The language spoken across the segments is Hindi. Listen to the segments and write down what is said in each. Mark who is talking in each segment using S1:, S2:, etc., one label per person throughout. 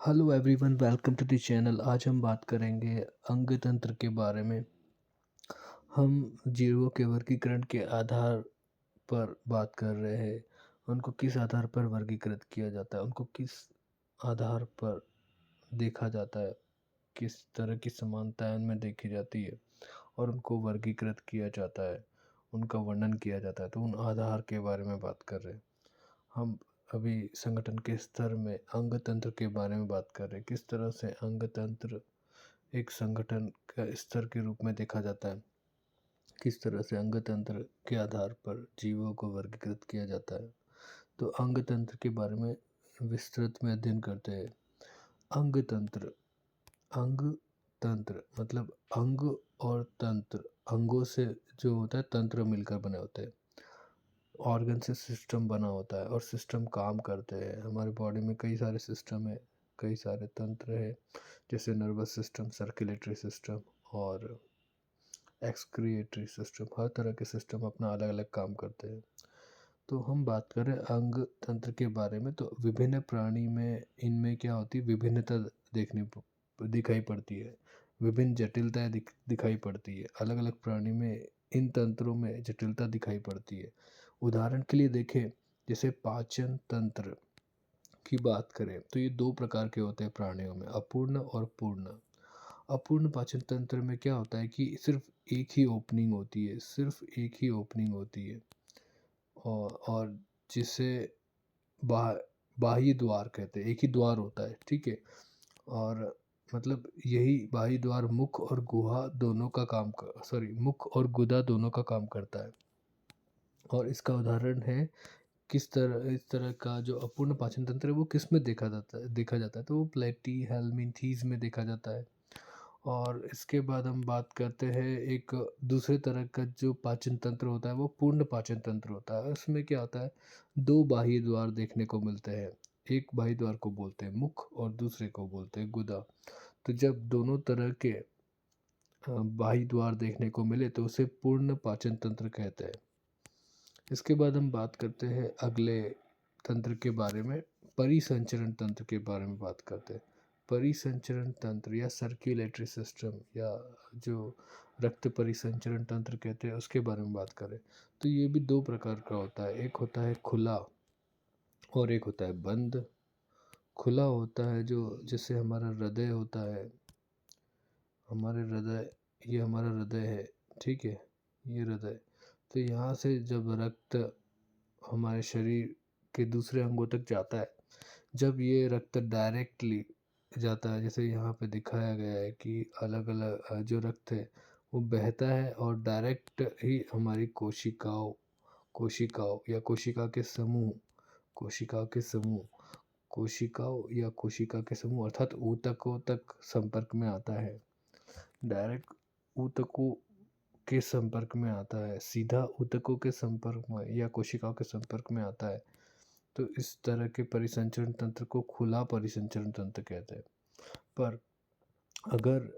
S1: Hello everyone, welcome to the channel. आज हम बात करेंगे अंग तंत्र के बारे में। हम जीवों के वर्गीकरण के आधार पर बात कर रहे हैं। उनको किस आधार पर वर्गीकृत किया जाता है, उनको किस आधार पर देखा जाता है, किस तरह की समानताएं उनमें देखी जाती है और उनको वर्गीकृत किया जाता है, उनका वर्णन किया जाता है। तो उन आधार के बारे में बात कर रहे हैं हम। अभी संगठन के स्तर में अंग तंत्र के बारे में बात कर रहे हैं। किस तरह से अंग तंत्र एक संगठन का स्तर के रूप में देखा जाता है, किस तरह से अंग तंत्र के आधार पर जीवों को वर्गीकृत किया जाता है। तो अंग तंत्र के बारे में विस्तृत में अध्ययन करते हैं। अंग तंत्र, अंग तंत्र मतलब अंग और तंत्र, अंगों से जो होता है तंत्र मिलकर बने होते हैं। ऑर्गन से सिस्टम बना होता है और सिस्टम काम करते हैं। हमारे बॉडी में कई सारे सिस्टम है, कई सारे तंत्र है, जैसे नर्वस सिस्टम, सर्कुलेटरी सिस्टम और एक्सक्रिएटरी सिस्टम। हर तरह के सिस्टम अपना अलग अलग काम करते हैं। तो हम बात करें अंग तंत्र के बारे में, तो विभिन्न प्राणी में इनमें क्या होती है, विभिन्नता दिखाई पड़ती है। विभिन्न जटिलताएं दिखाई पड़ती है। अलग अलग प्राणी में इन तंत्रों में जटिलता दिखाई पड़ती है। उदाहरण के लिए देखें, जैसे पाचन तंत्र की बात करें तो ये दो प्रकार के होते हैं प्राणियों में, अपूर्ण और पूर्ण। अपूर्ण पाचन तंत्र में क्या होता है कि सिर्फ एक ही ओपनिंग होती है, सिर्फ एक ही ओपनिंग होती है और जिसे बाह बाह्य द्वार कहते हैं। एक ही द्वार होता है, ठीक है। और मतलब यही बाह्य द्वार मुख और गुहा दोनों का काम कर सॉरी मुख और गुदा दोनों का काम करता है। और इसका उदाहरण है, किस तरह इस तरह का जो अपूर्ण पाचन तंत्र है वो किस में देखा जाता है, तो वो प्लेटी हेल्मिंथीज में देखा जाता है। और इसके बाद हम बात करते हैं एक दूसरे तरह का जो पाचन तंत्र होता है, वो पूर्ण पाचन तंत्र होता है। उसमें क्या होता है, दो बाह्य द्वार देखने को मिलते हैं। एक बाह्य द्वार को बोलते हैं मुख और दूसरे को बोलते हैं गुदा। तो जब दोनों तरह के बाह्य द्वार देखने को मिले तो उसे पूर्ण पाचन तंत्र कहते हैं। इसके बाद हम बात करते हैं अगले तंत्र के बारे में, परिसंचरण तंत्र के बारे में बात करते हैं। परिसंचरण तंत्र या सर्कुलेटरी सिस्टम या जो रक्त परिसंचरण तंत्र कहते हैं, उसके बारे में बात करें तो ये भी दो प्रकार का होता है। एक होता है खुला और एक होता है बंद। खुला होता है जो जैसे हमारा हृदय होता है, हमारे हृदय, ये हमारा हृदय है, ठीक है, ये हृदय। तो यहाँ से जब रक्त हमारे शरीर के दूसरे अंगों तक जाता है, जब ये रक्त डायरेक्टली जाता है, जैसे यहाँ पे दिखाया गया है कि अलग अलग जो रक्त है वो बहता है और डायरेक्ट ही हमारी कोशिकाओं कोशिकाओं या कोशिकाओं या कोशिका के समूह अर्थात ऊतकों तक संपर्क में आता है। डायरेक्ट ऊतकों के संपर्क में आता है, सीधा ऊतकों के संपर्क में या कोशिकाओं के संपर्क में आता है। तो इस तरह के परिसंचरण तंत्र को खुला परिसंचरण तंत्र कहते हैं। पर अगर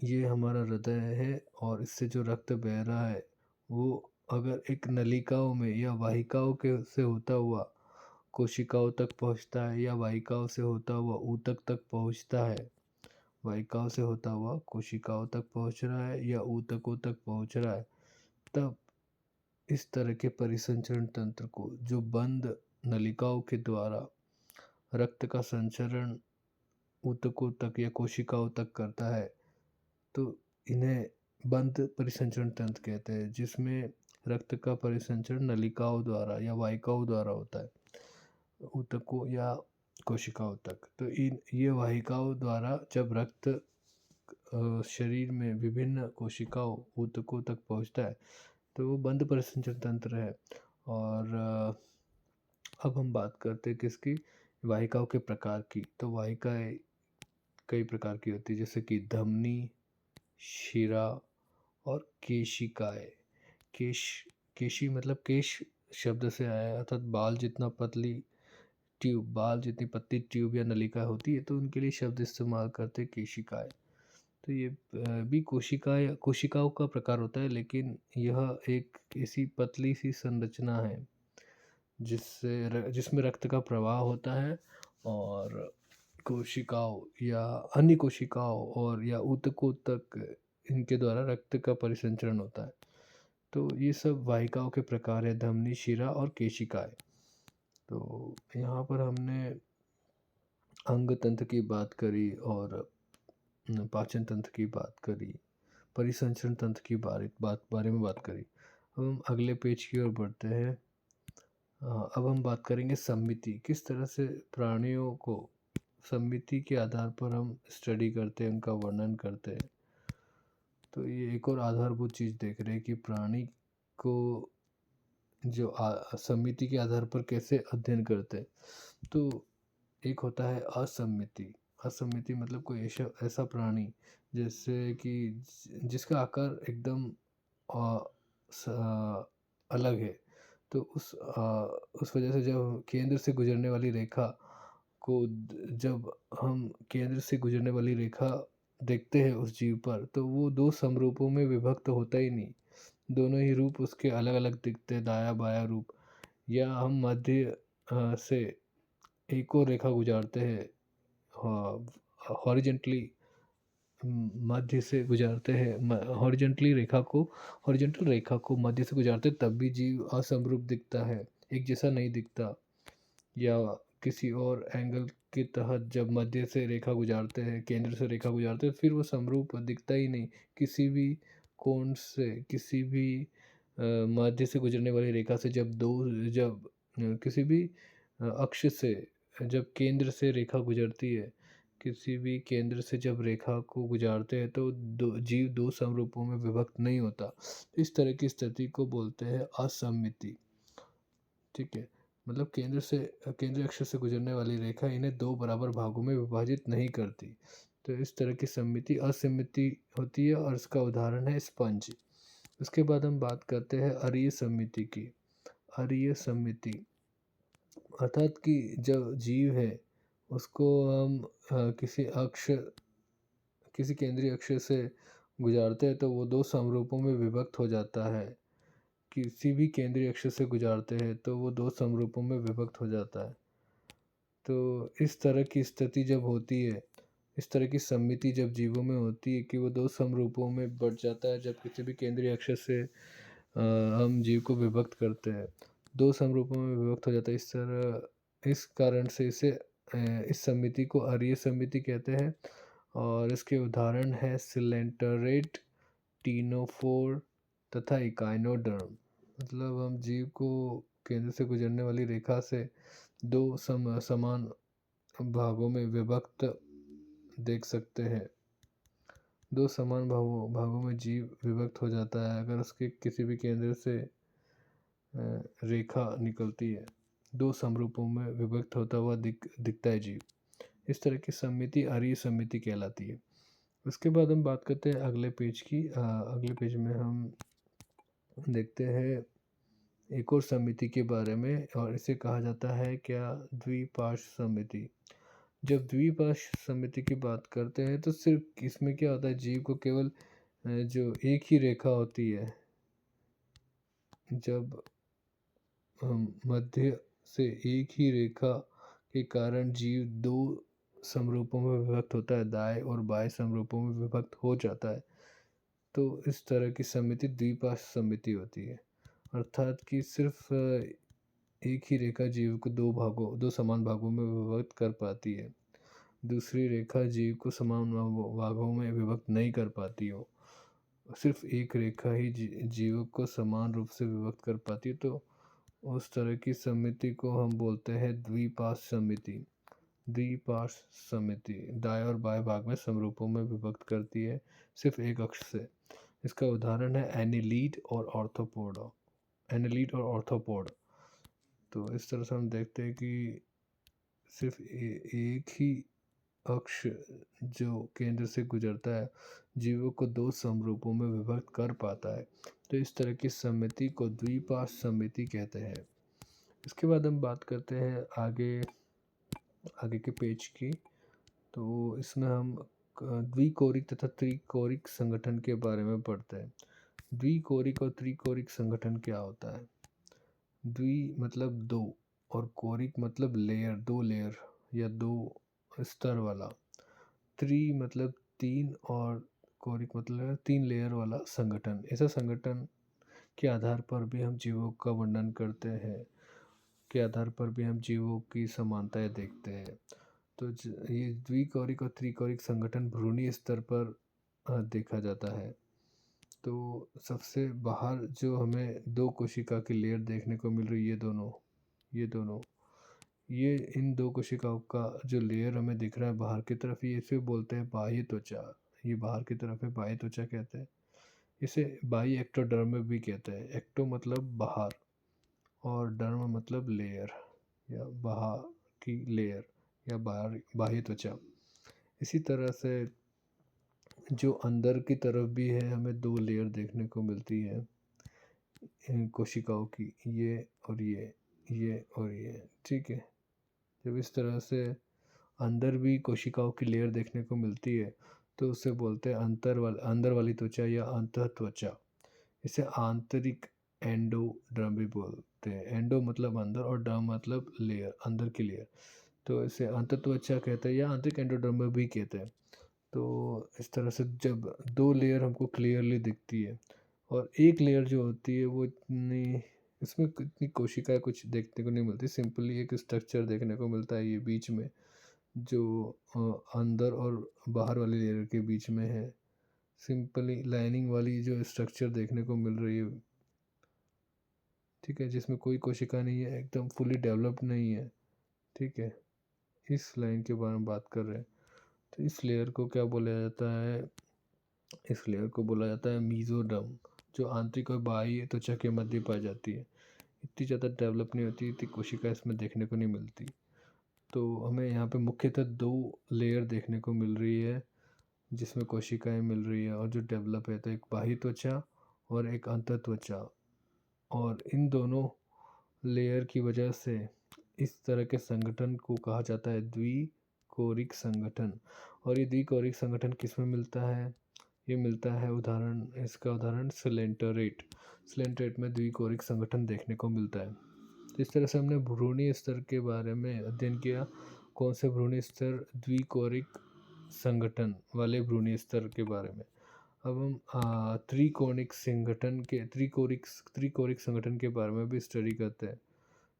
S1: ये हमारा हृदय है और इससे जो रक्त बह रहा है वो अगर एक नलिकाओं में या वाहिकाओं के से होता हुआ कोशिकाओं तक पहुंचता है या वाहिकाओं से होता हुआ ऊतक तक पहुंचता है, वाहिकाओं से होता हुआ कोशिकाओं तक पहुंच रहा है या ऊतकों तक पहुंच रहा है, तब इस तरह के परिसंचरण तंत्र को जो बंद नलिकाओं के द्वारा रक्त का संचरण ऊतकों तक या कोशिकाओं तक करता है, तो इन्हें बंद परिसंचरण तंत्र कहते हैं, जिसमें रक्त का परिसंचरण नलिकाओं द्वारा या वाहिकाओं द्वारा होता है ऊतकों या कोशिकाओं तक। तो इन ये वाहिकाओं द्वारा जब रक्त शरीर में विभिन्न कोशिकाओं ऊतकों तक पहुंचता है तो वो बंद परिसंचरण तंत्र है। और अब हम बात करते हैं किसकी, वाहिकाओं के प्रकार की। तो वाहिकाएं कई प्रकार की होती है, जैसे कि धमनी, शिरा और केशिकाएं। केश केशी मतलब केश शब्द से आया है, अर्थात बाल जितना पतली ट्यूब, बाल जितनी पतली ट्यूब या नलिका होती है तो उनके लिए शब्द इस्तेमाल करते हैं केशिकाएं। तो ये भी कोशिकाओं का प्रकार होता है, लेकिन यह एक ऐसी पतली सी संरचना है जिसमें रक्त का प्रवाह होता है और कोशिकाओं या अन्य कोशिकाओं और या ऊतकों तक इनके द्वारा रक्त का परिसंचरण होता है। तो ये सब वाहिकाओं के प्रकार है, धमनी, शिरा और केशिकाएँ। तो यहाँ पर हमने अंग तंत्र की बात करी और पाचन तंत्र की बात करी, परिसंचरण तंत्र की बारे में बात करी। अब हम अगले पेज की ओर बढ़ते हैं। अब हम बात करेंगे सम्मिति, किस तरह से प्राणियों को सम्मिति के आधार पर हम स्टडी करते हैं, उनका वर्णन करते हैं। तो ये एक और आधारभूत चीज़ देख रहे हैं कि प्राणी को जो सम्मिति के आधार पर कैसे अध्ययन करते हैं। तो एक होता है असम्मिति। असम्मिति मतलब कोई ऐसा ऐसा प्राणी जैसे कि जिसका आकार एकदम अलग है। तो उस वजह से जब केंद्र से गुजरने वाली रेखा को जब हम केंद्र से गुजरने वाली रेखा देखते हैं उस जीव पर, तो वो दो समरूपों में विभक्त होता ही नहीं। दोनों ही रूप उसके अलग अलग दिखते हैं, दाया बाया रूप। या हम मध्य से एक और रेखा गुजारते हैं, हॉरिजेंटली मध्य से गुजारते हैं, हॉरिजेंटल रेखा को मध्य से गुजारते हैं, तब भी जीव असमरूप दिखता है, एक जैसा नहीं दिखता। या किसी और एंगल के तहत जब मध्य से रेखा गुजारते हैं, केंद्र से रेखा गुजारते हैं, फिर वो समरूप दिखता ही नहीं। किसी भी कोण से, किसी भी मध्य से गुजरने वाली रेखा से किसी भी अक्ष से जब केंद्र से रेखा गुजरती है, किसी भी केंद्र से जब रेखा को गुजारते हैं, तो जीव दो समरूपों में विभक्त नहीं होता। इस तरह की स्थिति को बोलते हैं असम्मिति। ठीक है, मतलब केंद्र अक्ष से गुजरने वाली रेखा इन्हें दो बराबर भागों में विभाजित नहीं करती। तो इस तरह की सम्मिति असम्मिति होती है और इसका उदाहरण है स्पंज। उसके बाद हम बात करते हैं अरीय सम्मिति की। अरीय सम्मिति अर्थात कि जो जीव है उसको हम किसी केंद्रीय अक्ष से गुजारते हैं, तो वो दो समरूपों में विभक्त हो जाता है। किसी भी केंद्रीय अक्ष से गुजारते हैं तो वो दो समरूपों में विभक्त हो जाता है। तो इस तरह की स्थिति जब होती है, इस तरह की सम्मिति जब जीवों में होती है कि वो दो समरूपों में बढ़ जाता है, जब किसी भी केंद्रीय अक्ष से हम जीव को विभक्त करते हैं, दो समरूपों में विभक्त हो जाता है। इस कारण से इस समिति को अरीय समिति कहते हैं। और इसके उदाहरण है सिलेंटरेट, टीनोफोर तथा इकाइनोडर्म। मतलब हम जीव को केंद्र से गुजरने वाली रेखा से दो समान भागों में विभक्त देख सकते हैं। दो समान भागों में जीव विभक्त हो जाता है अगर उसके किसी भी केंद्र से रेखा निकलती है, दो समरूपों में विभक्त होता हुआ दिखता है जीव। इस तरह की समिति अरीय समिति कहलाती है। उसके बाद हम बात करते हैं अगले पेज की। अगले पेज में हम देखते हैं एक और समिति के बारे में, और इसे कहा जाता है क्या, द्विपार्श्व समिति। जब द्विपार्श्व समिति की बात करते हैं तो सिर्फ इसमें क्या होता है, जीव को केवल जो एक ही रेखा होती है, जब मध्य से एक ही रेखा के कारण जीव दो समरूपों में विभक्त होता है, दाएं और बाएं समरूपों में विभक्त हो जाता है। तो इस तरह की समिति द्विपार्श्व समिति होती है। अर्थात कि सिर्फ एक ही रेखा जीव को दो समान भागों में विभक्त कर पाती है, दूसरी रेखा जीव को समान भागों में विभक्त नहीं कर पाती हो। सिर्फ एक रेखा ही जीव को समान रूप से विभक्त कर पाती है। तो उस तरह की समिति को हम बोलते हैं द्विपार्श्व समिति। द्विपार्श्व समिति दाएं और बाएं भाग में समरूपों में विभक्त करती है, सिर्फ एक अक्ष से। इसका उदाहरण है एनिलीड और ऑर्थोपोड। तो इस तरह से हम देखते हैं कि सिर्फ एक ही अक्ष जो केंद्र से गुजरता है, जीवों को दो समरूपों में विभक्त कर पाता है। तो इस तरह की समिति को द्विपार्श्व समिति कहते हैं। इसके बाद हम बात करते हैं आगे के पेज की। तो इसमें हम द्विकोरिक तथा त्रिकोरिक संगठन के बारे में पढ़ते हैं। द्विकोरिक और त्रिकोरिक संगठन क्या होता है? द्वि मतलब दो और कोरिक मतलब लेयर, दो लेयर या दो स्तर वाला, मतलब 3 और कोरिक मतलब 3 लेयर वाला संगठन। ऐसा संगठन के आधार पर भी हम जीवों का वर्णन करते हैं, के आधार पर भी हम जीवों की समानताएँ देखते हैं। तो ये द्विकोरिक और त्रिकोरिक संगठन भ्रूणीय स्तर पर देखा जाता है। तो सबसे बाहर जो हमें 2 कोशिका की लेयर देखने को मिल रही है, ये दोनों, ये इन 2 कोशिकाओं का जो लेयर हमें दिख रहा है बाहर की तरफ, ये इसे बोलते हैं बाह्य त्वचा। ये बाहर की तरफ है, बाह्य त्वचा कहते हैं। इसे बाह्य एक्टोडर्म भी कहते हैं। एक्टो मतलब बाहर और डर्म मतलब लेयर या बाहर की लेयर या बाहर बाह्य त्वचा। इसी तरह से जो अंदर की तरफ भी है, हमें 2 लेयर देखने को मिलती है इन कोशिकाओं की, ये और ये और ये, ठीक है। जब इस तरह से अंदर भी कोशिकाओं की लेयर देखने को मिलती है, तो उसे बोलते हैं अंदर वाली त्वचा या अंतःत्वचा। इसे आंतरिक एंडोडर्म भी बोलते हैं। एंडो मतलब अंदर और डर्म मतलब लेयर, अंदर की लेयर। तो इसे अंतःत्वचा कहते हैं या आंतरिक एंडोडर्म भी कहते हैं। तो इस तरह से जब 2 लेयर हमको क्लियरली दिखती है और एक लेयर जो होती है वो इतनी, इसमें इतनी कोशिकाएं कुछ देखने को नहीं मिलती, सिंपली एक स्ट्रक्चर देखने को मिलता है ये बीच में, जो अंदर और बाहर वाली लेयर के बीच में है। सिंपली लाइनिंग वाली जो स्ट्रक्चर देखने को मिल रही है, ठीक है, जिसमें कोई कोशिका नहीं है, एकदम फुली डेवलप्ड नहीं है, ठीक है। इस लाइन के बारे में बात कर रहे हैं। तो इस लेयर को क्या बोला जाता है? इस लेयर को बोला जाता है मीजोडर्म, जो आंतरिक और बाह्य त्वचा के मध्य पाई जाती है। इतनी ज़्यादा डेवलप नहीं होती, इतनी कोशिका इसमें देखने को नहीं मिलती। तो हमें यहाँ पे मुख्यतः 2 लेयर देखने को मिल रही है, जिसमें कोशिकाएं मिल रही है और जो डेवलप है, तो एक बाह्य त्वचा और एक अंतःत्वचा। और इन दोनों लेयर की वजह से इस तरह के संगठन को कहा जाता है द्विकोरिक संगठन। और ये द्विकोरिक संगठन किस में मिलता है? ये मिलता है, इसका उदाहरण सिलेंटरेट में द्विकोरिक संगठन देखने को मिलता है। तो इस तरह से हमने भ्रूणीय स्तर के बारे में अध्ययन किया। कौन से भ्रूणीय स्तर? द्विकोरिक संगठन वाले भ्रूणीय स्तर के बारे में। अब हम त्रिकोरिक संगठन के बारे में भी स्टडी करते हैं।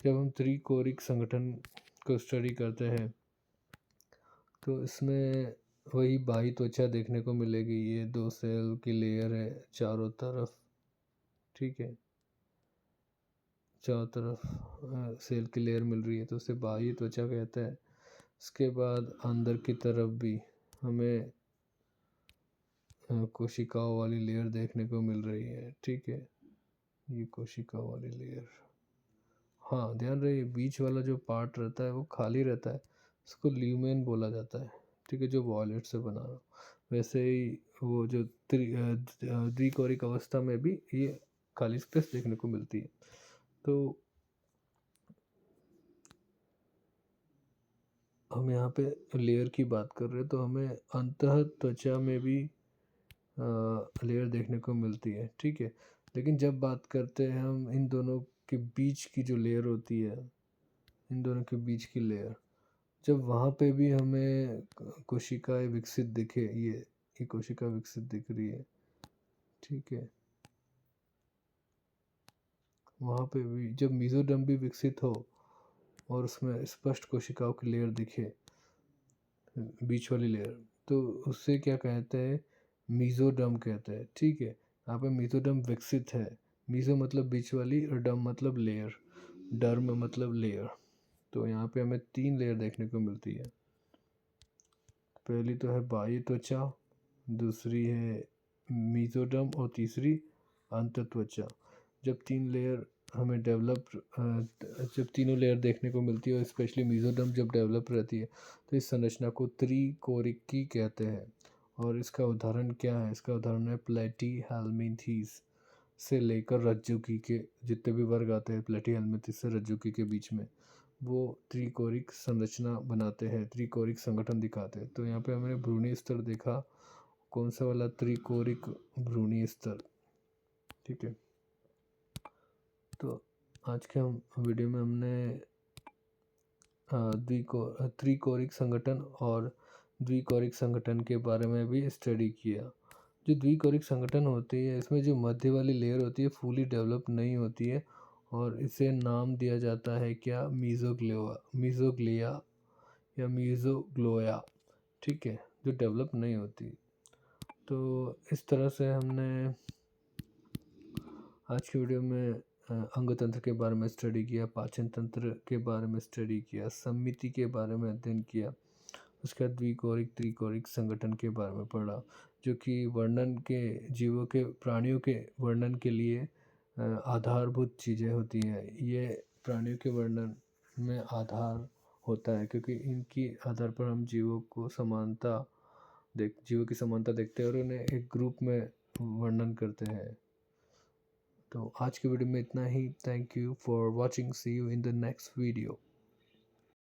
S1: जब हम त्रिकोरिक संगठन को स्टडी करते हैं, तो इसमें वही बाह्य त्वचा देखने को मिलेगी। ये 2 सेल की लेयर है चारों तरफ, ठीक है, चारों तरफ सेल की लेयर मिल रही है, तो उसे बाह्य त्वचा कहते हैं। इसके बाद अंदर की तरफ भी हमें कोशिकाओं वाली लेयर देखने को मिल रही है, ठीक है, ये कोशिकाओं वाली लेयर। हाँ, ध्यान रहे, बीच वाला जो पार्ट रहता है वो खाली रहता है, उसको ल्यूमेन बोला जाता है, ठीक है, जो वॉलेट से बना रहा हो। वैसे ही वो जो द्विकोरिक अवस्था में भी ये खाली स्पेस देखने को मिलती है। तो हम यहाँ पे लेयर की बात कर रहे हैं, तो हमें अंतः त्वचा में भी लेयर देखने को मिलती है, ठीक है। लेकिन जब बात करते हैं हम इन दोनों के बीच की जो लेयर होती है, इन दोनों के बीच की लेयर, जब वहाँ पे भी हमें कोशिकाएं विकसित दिखे, ये कोशिका विकसित दिख रही है, ठीक है, वहाँ पे भी जब मेसोडर्म भी विकसित हो और उसमें स्पष्ट कोशिकाओं की लेयर दिखे, बीच वाली लेयर, तो उससे क्या कहते हैं? मेसोडर्म कहते हैं, ठीक है। यहाँ पे मेसोडर्म विकसित है। मेसो मतलब बीच वाली और डर्म मतलब लेयर, डर्म मतलब लेयर। तो यहाँ पे हमें 3 लेयर देखने को मिलती है। पहली तो है बाह्य त्वचा, दूसरी है मेसोडर्म और तीसरी अंतःत्वचा। जब 3 लेयर हमें जब तीनों लेयर देखने को मिलती है और स्पेशली मेसोडर्म जब डेवलप रहती है, तो इस संरचना को त्रिकोरिकी कहते हैं। और इसका उदाहरण क्या है? इसका उदाहरण है प्लेटीहेल्मिन्थेस से लेकर रज्जुकी के जितने भी वर्ग आते हैं, प्लेटीहेल्मिन्थेस से रज्जुकी के बीच में, वो त्रिकोरिक संरचना बनाते हैं, त्रिकोरिक संगठन दिखाते हैं। तो यहाँ पे हमने भ्रूणीय स्तर देखा, कौन सा वाला? त्रिकोरिक भ्रूणीय स्तर, ठीक है। तो आज के हम वीडियो में हमने त्रिकोरिक संगठन और द्विकोरिक संगठन के बारे में भी स्टडी किया। जो द्विकोरिक संगठन होती है इसमें जो मध्य वाली लेयर होती है फुली डेवलप नहीं होती है और इसे नाम दिया जाता है क्या, मीजोग्लिया या मीजोग्लोया, ठीक है, जो डेवलप नहीं होती। तो इस तरह से हमने आज की वीडियो में अंग तंत्र के बारे में स्टडी किया, पाचन तंत्र के बारे में स्टडी किया, समिति के बारे में अध्ययन किया, उसके बाद द्विकोरिक त्रिकोरिक संगठन के बारे में पढ़ा, जो कि वर्णन के जीवों के प्राणियों के वर्णन के लिए आधारभूत चीज़ें होती हैं। ये प्राणियों के वर्णन में आधार होता है क्योंकि इनकी आधार पर हम जीवों की समानता देखते हैं और उन्हें एक ग्रुप में वर्णन करते हैं। तो आज की वीडियो में इतना ही। Thank you for watching, see you in the next video.